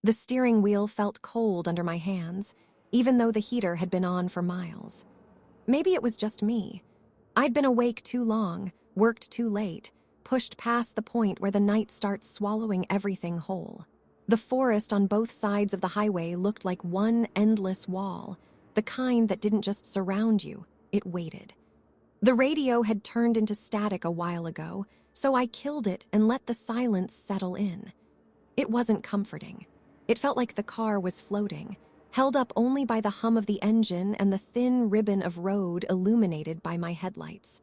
The steering wheel felt cold under my hands, even though the heater had been on for miles. Maybe it was just me. I'd been awake too long, worked too late, pushed past the point where the night starts swallowing everything whole. The forest on both sides of the highway looked like one endless wall, the kind that didn't just surround you, it waited. The radio had turned into static a while ago, so I killed it and let the silence settle in. It wasn't comforting. It felt like the car was floating, held up only by the hum of the engine and the thin ribbon of road illuminated by my headlights.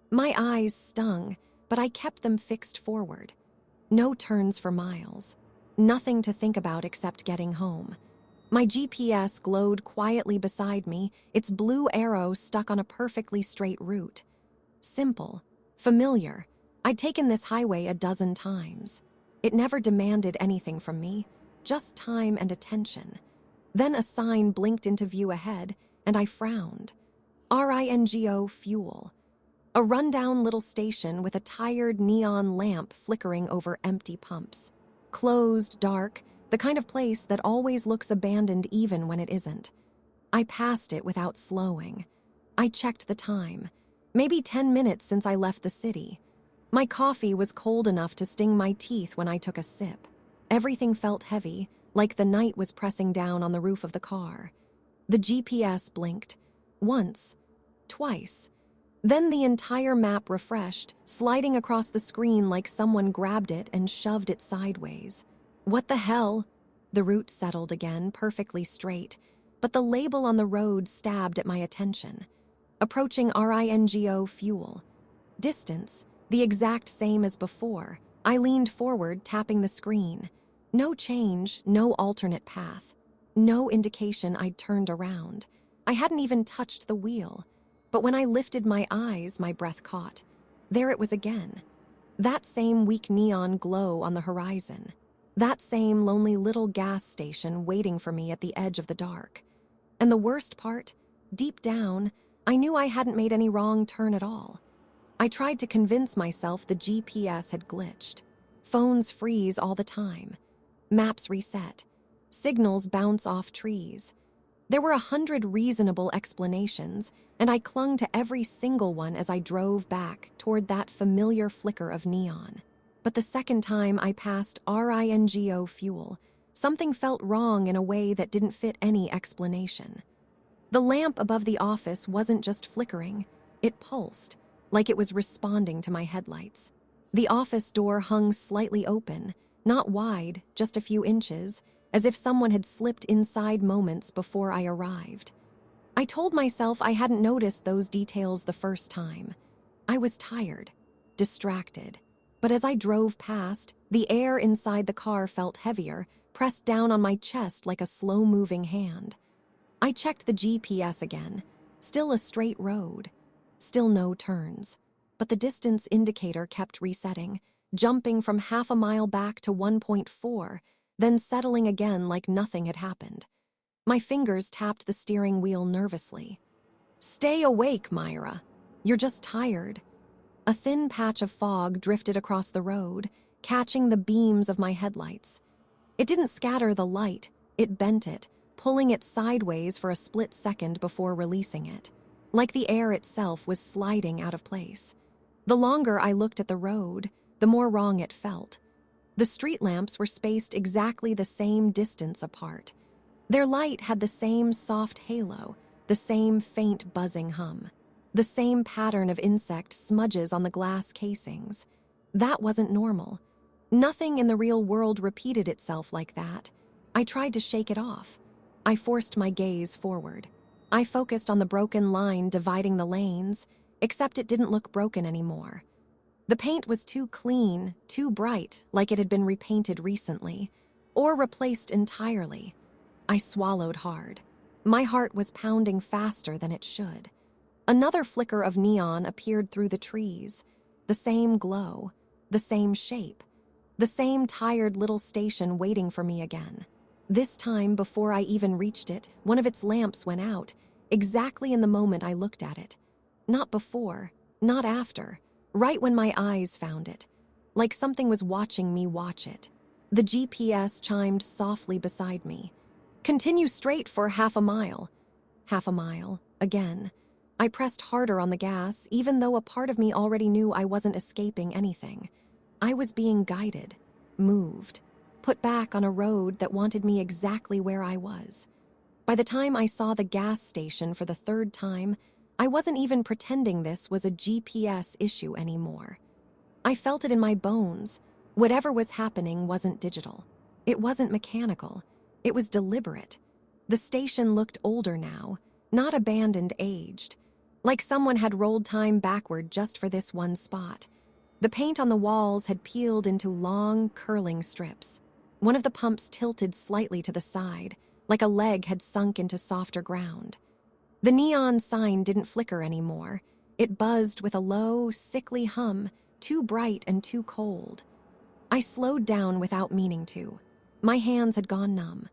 My eyes stung, but I kept them fixed forward. No turns for miles. Nothing to think about except getting home. My GPS glowed quietly beside me, its blue arrow stuck on a perfectly straight route. Simple, familiar. I'd taken this highway a dozen times. It never demanded anything from me, just time and attention. Then a sign blinked into view ahead, and I frowned. RINGO Fuel. A rundown little station with a tired neon lamp flickering over empty pumps. Closed, dark, the kind of place that always looks abandoned even when it isn't. I passed it without slowing. I checked the time. Maybe 10 minutes since I left the city. My coffee was cold enough to sting my teeth when I took a sip. Everything felt heavy, like the night was pressing down on the roof of the car. The GPS blinked. Once. Twice. Then the entire map refreshed, sliding across the screen like someone grabbed it and shoved it sideways. What the hell? The route settled again, perfectly straight, but the label on the road stabbed at my attention. Approaching RINGO Fuel. Distance, the exact same as before. I leaned forward, tapping the screen. No change, no alternate path. No indication I'd turned around. I hadn't even touched the wheel. But when I lifted my eyes, my breath caught. There it was again. That same weak neon glow on the horizon. That same lonely little gas station waiting for me at the edge of the dark. And the worst part, deep down, I knew I hadn't made any wrong turn at all. I tried to convince myself the GPS had glitched. Phones freeze all the time. Maps reset. Signals bounce off trees. There were 100 reasonable explanations, and I clung to every single one as I drove back toward that familiar flicker of neon. But the second time I passed RINGO Fuel, something felt wrong in a way that didn't fit any explanation. The lamp above the office wasn't just flickering, it pulsed, like it was responding to my headlights. The office door hung slightly open, not wide, just a few inches, as if someone had slipped inside moments before I arrived. I told myself I hadn't noticed those details the first time. I was tired, distracted. But as I drove past, the air inside the car felt heavier, pressed down on my chest like a slow-moving hand. I checked the GPS again. Still a straight road. Still no turns. But the distance indicator kept resetting, jumping from half a mile back to 1.4, then settling again like nothing had happened. My fingers tapped the steering wheel nervously. "Stay awake, Myra. You're just tired." A thin patch of fog drifted across the road, catching the beams of my headlights. It didn't scatter the light, it bent it, pulling it sideways for a split second before releasing it, like the air itself was sliding out of place. The longer I looked at the road, the more wrong it felt. The street lamps were spaced exactly the same distance apart. Their light had the same soft halo, the same faint buzzing hum, the same pattern of insect smudges on the glass casings. That wasn't normal. Nothing in the real world repeated itself like that. I tried to shake it off. I forced my gaze forward. I focused on the broken line dividing the lanes, except it didn't look broken anymore. The paint was too clean, too bright, like it had been repainted recently, or replaced entirely. I swallowed hard. My heart was pounding faster than it should. Another flicker of neon appeared through the trees. The same glow, the same shape, the same tired little station waiting for me again. This time, before I even reached it, one of its lamps went out, exactly in the moment I looked at it. Not before, not after, right when my eyes found it, like something was watching me watch it. The GPS chimed softly beside me. Continue straight for half a mile. Half a mile, again. I pressed harder on the gas, even though a part of me already knew I wasn't escaping anything. I was being guided, moved, put back on a road that wanted me exactly where I was. By the time I saw the gas station for the third time, I wasn't even pretending this was a GPS issue anymore. I felt it in my bones. Whatever was happening wasn't digital. It wasn't mechanical. It was deliberate. The station looked older now, not abandoned, aged, like someone had rolled time backward just for this one spot. The paint on the walls had peeled into long, curling strips. One of the pumps tilted slightly to the side, like a leg had sunk into softer ground. The neon sign didn't flicker anymore. It buzzed with a low, sickly hum, too bright and too cold. I slowed down without meaning to. My hands had gone numb.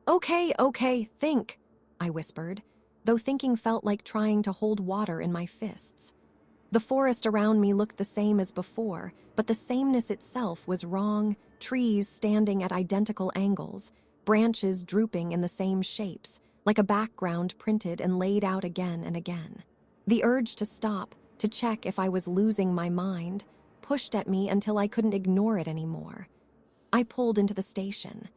Okay, think, I whispered, though thinking felt like trying to hold water in my fists. The forest around me looked the same as before, but the sameness itself was wrong, trees standing at identical angles, branches drooping in the same shapes, like a background printed and laid out again and again. The urge to stop, to check if I was losing my mind, pushed at me until I couldn't ignore it anymore. I pulled into the station.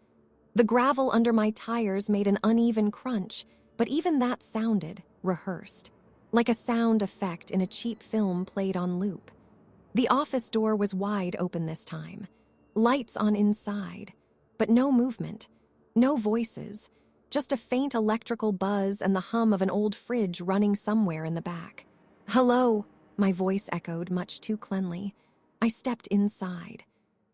The gravel under my tires made an uneven crunch, but even that sounded rehearsed, like a sound effect in a cheap film played on loop. The office door was wide open this time, lights on inside, but no movement, no voices, just a faint electrical buzz and the hum of an old fridge running somewhere in the back. Hello, my voice echoed much too cleanly. I stepped inside.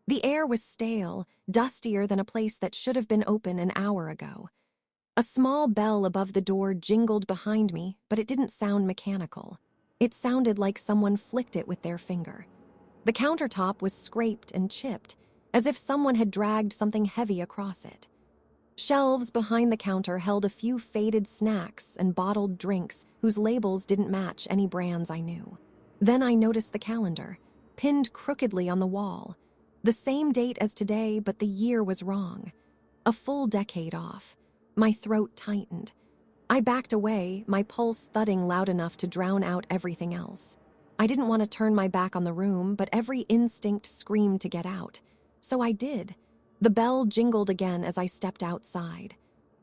The air was stale, dustier than a place that should have been open an hour ago. A small bell above the door jingled behind me, but it didn't sound mechanical. It sounded like someone flicked it with their finger. The countertop was scraped and chipped, as if someone had dragged something heavy across it. Shelves behind the counter held a few faded snacks and bottled drinks whose labels didn't match any brands I knew. Then I noticed the calendar, pinned crookedly on the wall. The same date as today, but the year was wrong. A full decade off. My throat tightened. I backed away, my pulse thudding loud enough to drown out everything else. I didn't want to turn my back on the room, but every instinct screamed to get out. So I did. The bell jingled again as I stepped outside.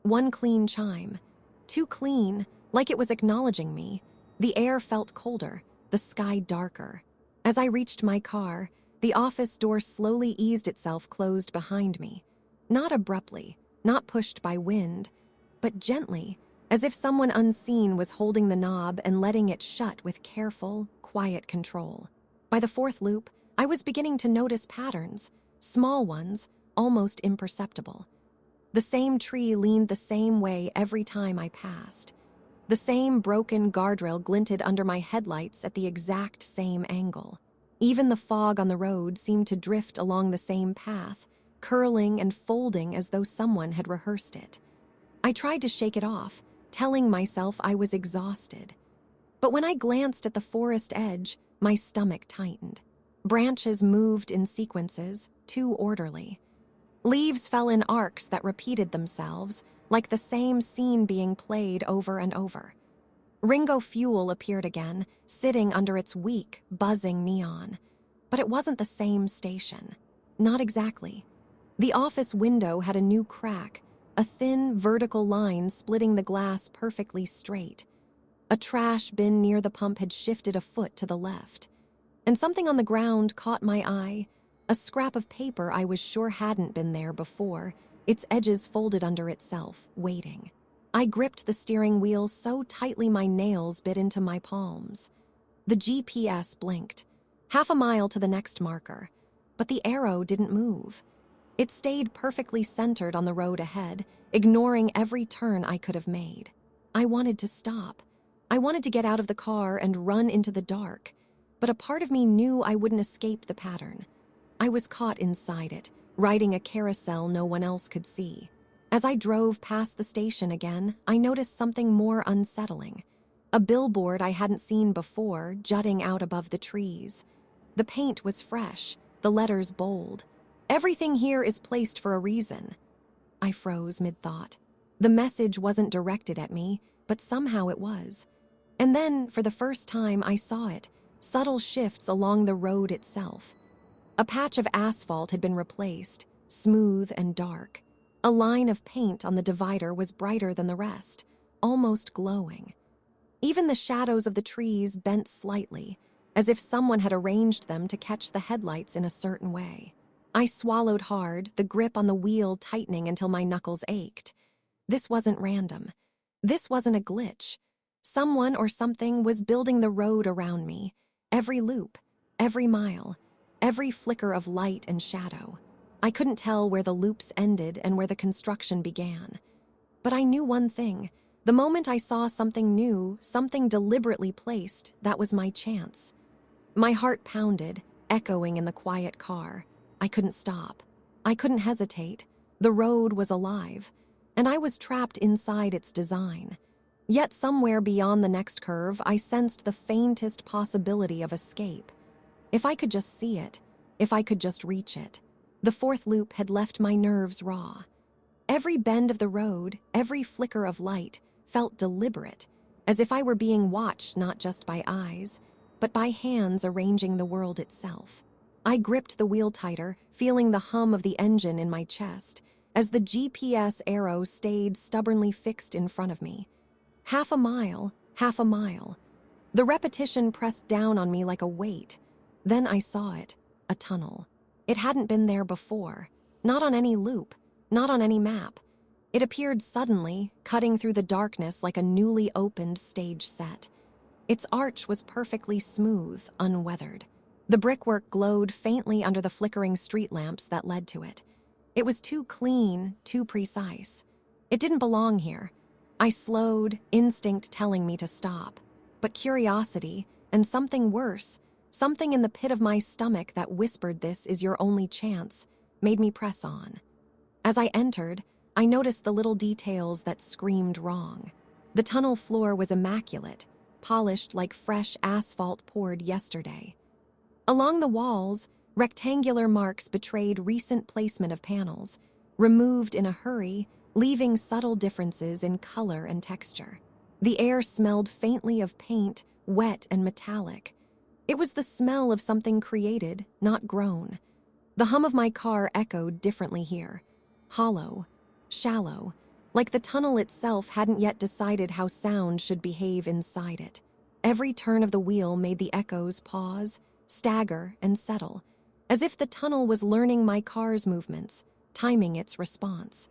One clean chime. Too clean, like it was acknowledging me. The air felt colder, the sky darker. As I reached my car, the office door slowly eased itself closed behind me. Not abruptly, not pushed by wind, but gently, as if someone unseen was holding the knob and letting it shut with careful, quiet control. By the fourth loop, I was beginning to notice patterns, small ones, almost imperceptible. The same tree leaned the same way every time I passed. The same broken guardrail glinted under my headlights at the exact same angle. Even the fog on the road seemed to drift along the same path, curling and folding as though someone had rehearsed it. I tried to shake it off, telling myself I was exhausted. But when I glanced at the forest edge, my stomach tightened. Branches moved in sequences, too orderly. Leaves fell in arcs that repeated themselves, like the same scene being played over and over. Ringo Fuel appeared again, sitting under its weak, buzzing neon. But it wasn't the same station. Not exactly. The office window had a new crack, a thin, vertical line splitting the glass perfectly straight. A trash bin near the pump had shifted a foot to the left. And something on the ground caught my eye, a scrap of paper I was sure hadn't been there before, its edges folded under itself, waiting. I gripped the steering wheel so tightly my nails bit into my palms. The GPS blinked, half a mile to the next marker, but the arrow didn't move. It stayed perfectly centered on the road ahead, ignoring every turn I could have made. I wanted to stop. I wanted to get out of the car and run into the dark, but a part of me knew I wouldn't escape the pattern. I was caught inside it, riding a carousel no one else could see. As I drove past the station again, I noticed something more unsettling. A billboard I hadn't seen before, jutting out above the trees. The paint was fresh, the letters bold. Everything here is placed for a reason. I froze mid-thought. The message wasn't directed at me, but somehow it was. And then, for the first time, I saw it, subtle shifts along the road itself. A patch of asphalt had been replaced, smooth and dark. A line of paint on the divider was brighter than the rest, almost glowing. Even the shadows of the trees bent slightly, as if someone had arranged them to catch the headlights in a certain way. I swallowed hard, the grip on the wheel tightening until my knuckles ached. This wasn't random. This wasn't a glitch. Someone or something was building the road around me, every loop, every mile, every flicker of light and shadow. I couldn't tell where the loops ended and where the construction began. But I knew one thing. The moment I saw something new, something deliberately placed, that was my chance. My heart pounded, echoing in the quiet car. I couldn't stop. I couldn't hesitate. The road was alive, and I was trapped inside its design. Yet somewhere beyond the next curve, I sensed the faintest possibility of escape. If I could just see it, if I could just reach it. The fourth loop had left my nerves raw. Every bend of the road, every flicker of light, felt deliberate, as if I were being watched not just by eyes, but by hands arranging the world itself. I gripped the wheel tighter, feeling the hum of the engine in my chest, as the GPS arrow stayed stubbornly fixed in front of me. Half a mile, half a mile. The repetition pressed down on me like a weight. Then I saw it, a tunnel. It hadn't been there before, not on any loop, not on any map. It appeared suddenly, cutting through the darkness like a newly opened stage set. Its arch was perfectly smooth, unweathered. The brickwork glowed faintly under the flickering street lamps that led to it. It was too clean, too precise. It didn't belong here. I slowed, instinct telling me to stop. But curiosity, and something worse, something in the pit of my stomach that whispered this is your only chance, made me press on. As I entered, I noticed the little details that screamed wrong. The tunnel floor was immaculate, polished like fresh asphalt poured yesterday. Along the walls, rectangular marks betrayed recent placement of panels, removed in a hurry, leaving subtle differences in color and texture. The air smelled faintly of paint, wet and metallic. It was the smell of something created, not grown. The hum of my car echoed differently here. Hollow, shallow, like the tunnel itself hadn't yet decided how sound should behave inside it. Every turn of the wheel made the echoes pause, stagger, and settle, as if the tunnel was learning my car's movements, timing its response.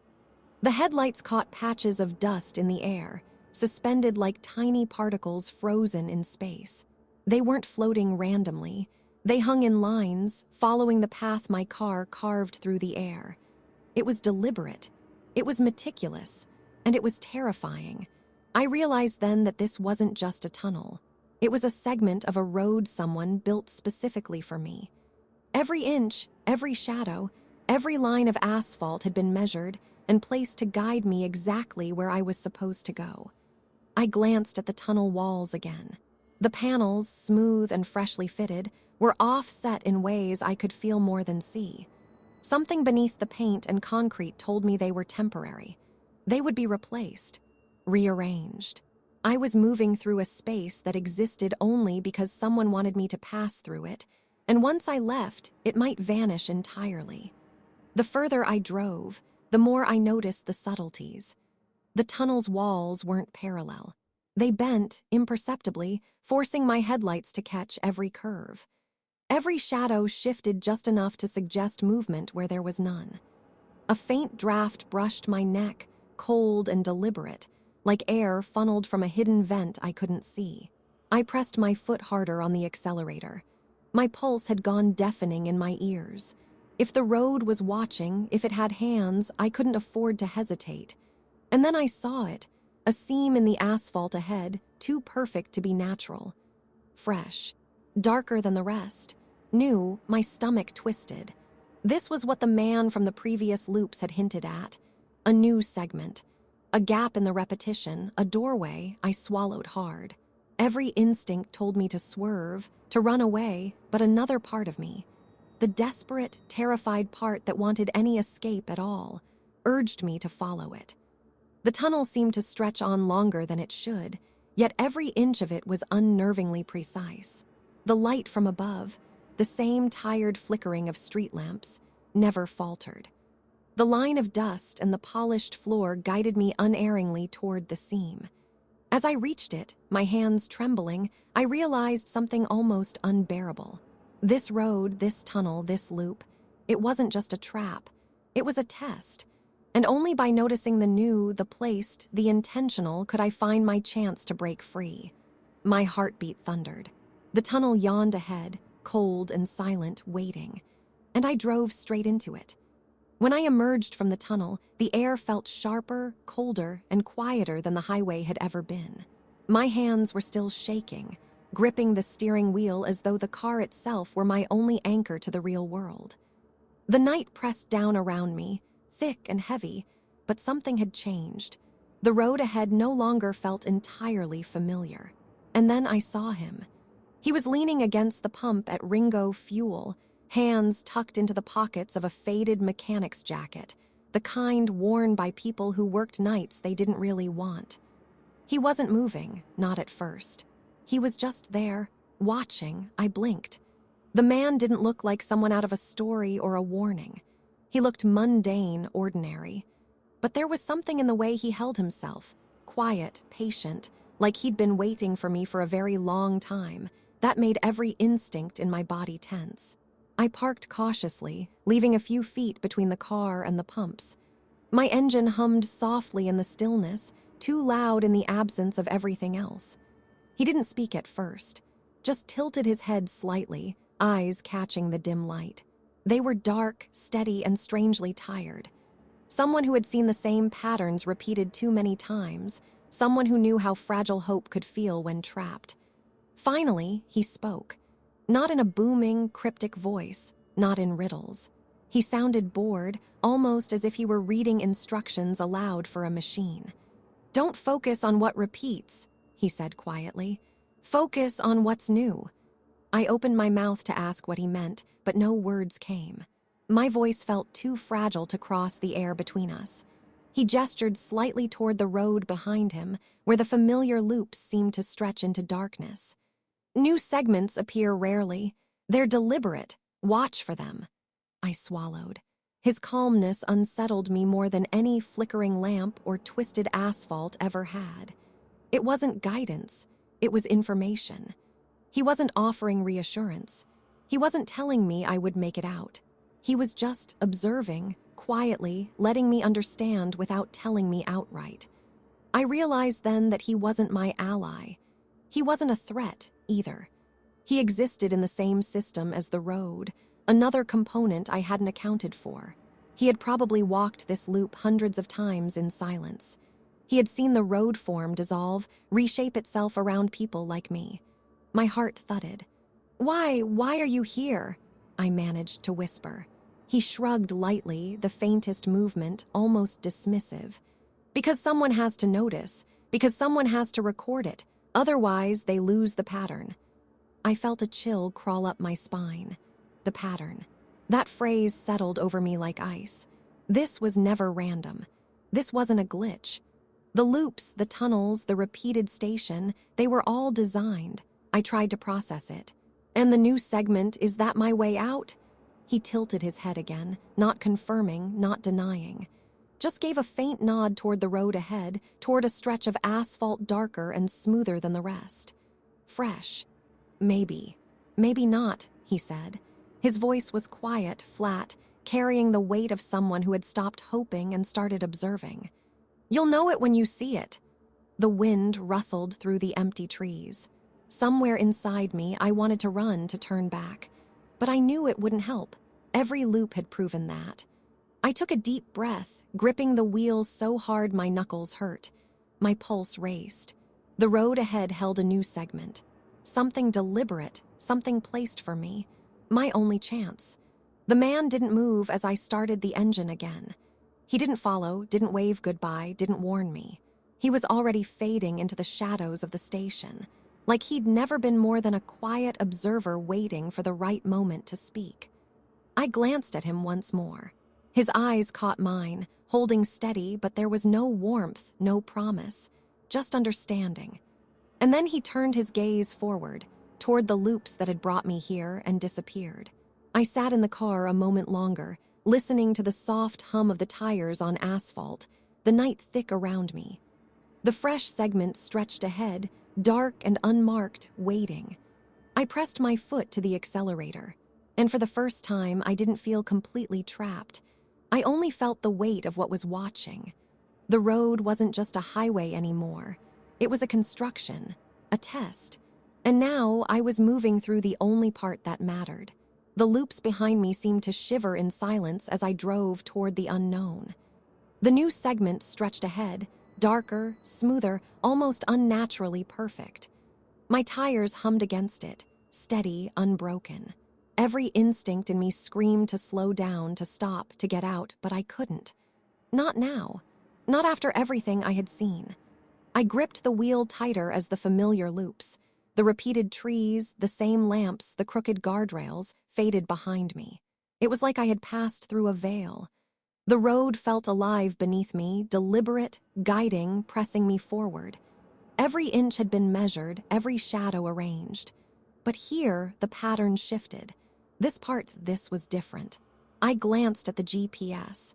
The headlights caught patches of dust in the air, suspended like tiny particles frozen in space. They weren't floating randomly. They hung in lines, following the path my car carved through the air. It was deliberate, it was meticulous, and it was terrifying. I realized then that this wasn't just a tunnel. It was a segment of a road someone built specifically for me. Every inch, every shadow, every line of asphalt had been measured and placed to guide me exactly where I was supposed to go. I glanced at the tunnel walls again. The panels, smooth and freshly fitted, were offset in ways I could feel more than see. Something beneath the paint and concrete told me they were temporary. They would be replaced, rearranged. I was moving through a space that existed only because someone wanted me to pass through it, and once I left, it might vanish entirely. The further I drove, the more I noticed the subtleties. The tunnel's walls weren't parallel. They bent, imperceptibly, forcing my headlights to catch every curve. Every shadow shifted just enough to suggest movement where there was none. A faint draft brushed my neck, cold and deliberate, like air funneled from a hidden vent I couldn't see. I pressed my foot harder on the accelerator. My pulse had gone deafening in my ears. If the road was watching, if it had hands, I couldn't afford to hesitate. And then I saw it, a seam in the asphalt ahead, too perfect to be natural. Fresh, darker than the rest. New, my stomach twisted. This was what the man from the previous loops had hinted at. A new segment. A gap in the repetition, a doorway. I swallowed hard. Every instinct told me to swerve, to run away, but another part of me, the desperate, terrified part that wanted any escape at all, urged me to follow it. The tunnel seemed to stretch on longer than it should, yet every inch of it was unnervingly precise. The light from above, the same tired flickering of street lamps, never faltered. The line of dust and the polished floor guided me unerringly toward the seam. As I reached it, my hands trembling, I realized something almost unbearable. This road, this tunnel, this loop, it wasn't just a trap. It was a test. And only by noticing the new, the placed, the intentional could I find my chance to break free. My heartbeat thundered. The tunnel yawned ahead, cold and silent, waiting. And I drove straight into it. When I emerged from the tunnel, the air felt sharper, colder, and quieter than the highway had ever been. My hands were still shaking, gripping the steering wheel as though the car itself were my only anchor to the real world. The night pressed down around me, thick and heavy, but something had changed. The road ahead no longer felt entirely familiar. And then I saw him. He was leaning against the pump at Ringo Fuel, hands tucked into the pockets of a faded mechanic's jacket, the kind worn by people who worked nights they didn't really want. He wasn't moving, not at first. He was just there, watching. I blinked. The man didn't look like someone out of a story or a warning. He looked mundane, ordinary. But there was something in the way he held himself, quiet, patient, like he'd been waiting for me for a very long time. That made every instinct in my body tense. I parked cautiously, leaving a few feet between the car and the pumps. My engine hummed softly in the stillness, too loud in the absence of everything else. He didn't speak at first, just tilted his head slightly, eyes catching the dim light. They were dark, steady, and strangely tired. Someone who had seen the same patterns repeated too many times, someone who knew how fragile hope could feel when trapped. Finally, he spoke. Not in a booming, cryptic voice, not in riddles. He sounded bored, almost as if he were reading instructions aloud for a machine. "Don't focus on what repeats," he said quietly. "Focus on what's new." I opened my mouth to ask what he meant, but no words came. My voice felt too fragile to cross the air between us. He gestured slightly toward the road behind him, where the familiar loops seemed to stretch into darkness. "New segments appear rarely. They're deliberate. Watch for them." I swallowed. His calmness unsettled me more than any flickering lamp or twisted asphalt ever had. It wasn't guidance. It was information. He wasn't offering reassurance. He wasn't telling me I would make it out. He was just observing, quietly, letting me understand without telling me outright. I realized then that he wasn't my ally. He wasn't a threat, either. He existed in the same system as the road, another component I hadn't accounted for. He had probably walked this loop hundreds of times in silence. He had seen the road form dissolve, reshape itself around people like me. My heart thudded. Why are you here?" I managed to whisper. He shrugged lightly, the faintest movement, almost dismissive. "Because someone has to notice, because someone has to record it. Otherwise, they lose the pattern." I felt a chill crawl up my spine. The pattern. That phrase settled over me like ice. This was never random. This wasn't a glitch. The loops, the tunnels, the repeated station, they were all designed. I tried to process it. "And the new segment, is that my way out?" He tilted his head again, not confirming, not denying. Just gave a faint nod toward the road ahead, toward a stretch of asphalt darker and smoother than the rest. "Fresh. Maybe. Maybe not," he said. His voice was quiet, flat, carrying the weight of someone who had stopped hoping and started observing. "You'll know it when you see it." The wind rustled through the empty trees. Somewhere inside me, I wanted to run, to turn back. But I knew it wouldn't help. Every loop had proven that. I took a deep breath, gripping the wheels so hard my knuckles hurt. My pulse raced. The road ahead held a new segment. Something deliberate, something placed for me. My only chance. The man didn't move as I started the engine again. He didn't follow, didn't wave goodbye, didn't warn me. He was already fading into the shadows of the station, like he'd never been more than a quiet observer waiting for the right moment to speak. I glanced at him once more. His eyes caught mine, holding steady, but there was no warmth, no promise, just understanding. And then he turned his gaze forward, toward the loops that had brought me here, and disappeared. I sat in the car a moment longer, listening to the soft hum of the tires on asphalt, the night thick around me. The fresh segment stretched ahead, dark and unmarked, waiting. I pressed my foot to the accelerator, and for the first time I didn't feel completely trapped. I only felt the weight of what was watching. The road wasn't just a highway anymore. It was a construction, a test. And now I was moving through the only part that mattered. The loops behind me seemed to shiver in silence as I drove toward the unknown. The new segment stretched ahead, darker, smoother, almost unnaturally perfect. My tires hummed against it, steady, unbroken. Every instinct in me screamed to slow down, to stop, to get out, but I couldn't. Not now. Not after everything I had seen. I gripped the wheel tighter as the familiar loops. The repeated trees, the same lamps, the crooked guardrails, faded behind me. It was like I had passed through a veil. The road felt alive beneath me, deliberate, guiding, pressing me forward. Every inch had been measured, every shadow arranged. But here, the pattern shifted. This was different. I glanced at the GPS.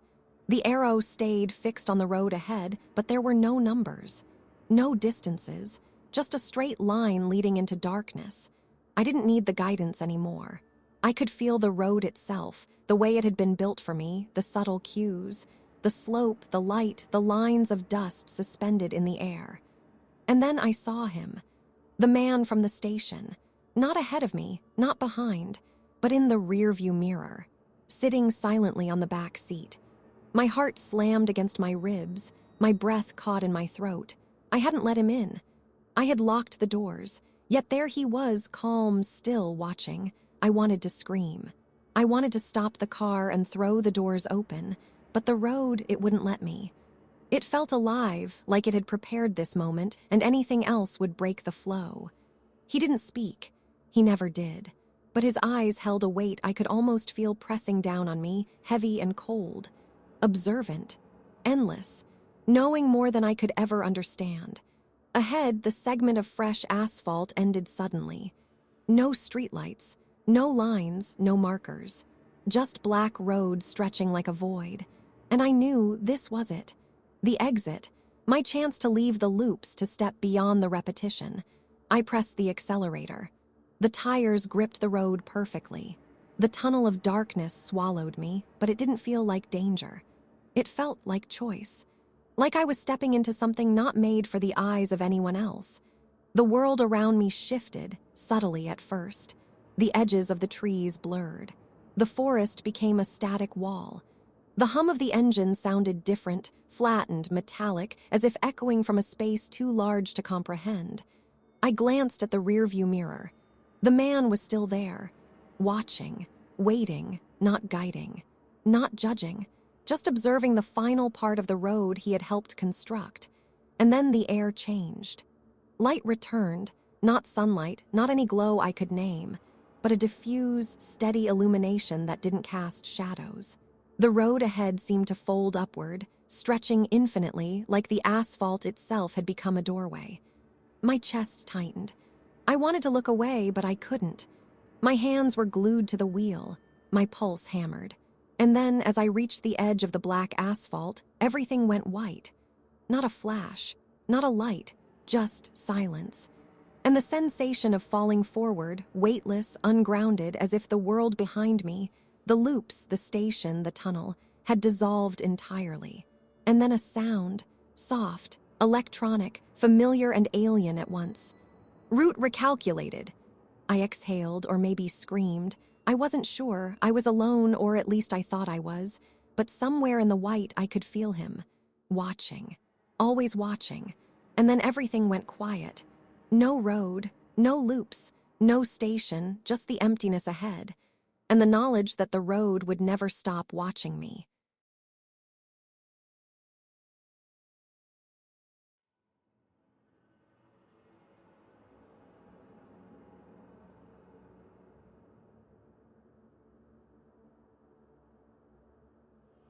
The arrow stayed fixed on the road ahead, but there were no numbers. No distances, just a straight line leading into darkness. I didn't need the guidance anymore. I could feel the road itself, the way it had been built for me, the subtle cues, the slope, the light, the lines of dust suspended in the air. And then I saw him, the man from the station, not ahead of me, not behind, but in the rearview mirror, sitting silently on the back seat. My heart slammed against my ribs, my breath caught in my throat. I hadn't let him in. I had locked the doors, yet there he was, calm, still, watching. I wanted to scream. I wanted to stop the car and throw the doors open, but the road, it wouldn't let me. It felt alive, like it had prepared this moment, and anything else would break the flow. He didn't speak. He never did. But his eyes held a weight I could almost feel pressing down on me, heavy and cold. Observant. Endless. Knowing more than I could ever understand. Ahead, the segment of fresh asphalt ended suddenly. No streetlights, no lines, no markers. Just black road stretching like a void. And I knew this was it. The exit. My chance to leave the loops, to step beyond the repetition. I pressed the accelerator. The tires gripped the road perfectly. The tunnel of darkness swallowed me, but it didn't feel like danger. It felt like choice. Like I was stepping into something not made for the eyes of anyone else. The world around me shifted, subtly at first. The edges of the trees blurred. The forest became a static wall. The hum of the engine sounded different, flattened, metallic, as if echoing from a space too large to comprehend. I glanced at the rearview mirror. The man was still there, watching, waiting, not guiding, not judging, just observing the final part of the road he had helped construct. And then the air changed. Light returned, not sunlight, not any glow I could name, but a diffuse, steady illumination that didn't cast shadows. The road ahead seemed to fold upward, stretching infinitely, like the asphalt itself had become a doorway. My chest tightened. I wanted to look away, but I couldn't. My hands were glued to the wheel, my pulse hammered. And then, as I reached the edge of the black asphalt, everything went white. Not a flash, not a light, just silence. And the sensation of falling forward, weightless, ungrounded, as if the world behind me, the loops, the station, the tunnel, had dissolved entirely. And then a sound, soft, electronic, familiar and alien at once. Route recalculated. I exhaled, or maybe screamed. I wasn't sure. I was alone, or at least I thought I was. But somewhere in the white I could feel him. Watching. Always watching. And then everything went quiet. No road, no loops, no station, just the emptiness ahead. And the knowledge that the road would never stop watching me.